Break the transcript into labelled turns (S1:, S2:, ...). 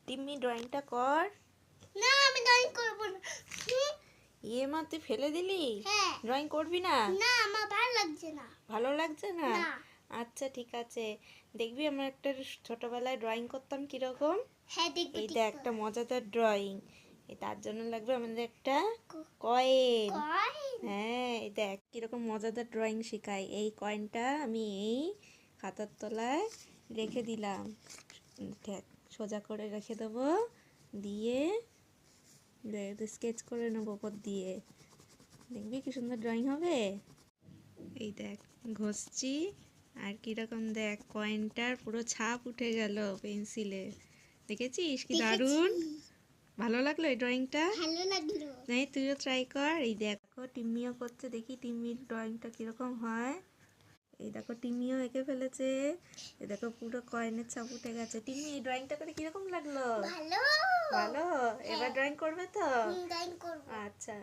S1: টিম্মি ড্রয়িংটা কর।
S2: না আমি ড্রয়িং করব না।
S1: ইয়ে মা, তুই ফেলে দিলি?
S2: হ্যাঁ।
S1: ড্রয়িং করবি না?
S2: না আমার ভালো লাগছে না।
S1: ভালো লাগছে না?
S2: না।
S1: আচ্ছা ঠিক আছে, দেখবি আমরা একটা ছোটবেলায় ড্রয়িং করতাম কিরকম।
S2: হ্যাঁ দেখবো।
S1: এই দেখ একটা মজাদার ড্রয়িং। তার জন্য লাগবে আমাদের একটা কয়েন। হ্যাঁ, এই দেখ কিরকম মজাদার ড্রয়িং শেখায়। এই কয়েনটা আমি এই খাতার তলায় রেখে দিলাম। দেখ সোজা করে রেখে দেবো, দিয়ে স্কেচ করে নেবো ওপর দিয়ে। দেখবি কি সুন্দর ড্রয়িং হবে। এই দেখ ঘষছি, আর কিরকম দেখ কয়েনটার পুরো ছাপ উঠে গেল পেন্সিলে। দেখেছিস কি দারুণ? ভালো লাগলো এই ড্রয়িংটা?
S2: ভালো লাগলো।
S1: নাই তুইও ট্রাই কর। এই দেখো টিম্মিও করছে, দেখি টিম্মির ড্রয়িংটা কিরকম হয়। এই দেখো টিম্মিও এঁকে ফেলেছে। এই দেখো পুরো কয়েনের ছাপ উঠে গেছে। টিম্মি এই ড্রয়িংটা করে কিরকম লাগলো?
S2: ভালো।
S1: ভালো। এবার ড্রয়িং করবে তো?
S2: ড্রয়িং করব।
S1: আচ্ছা।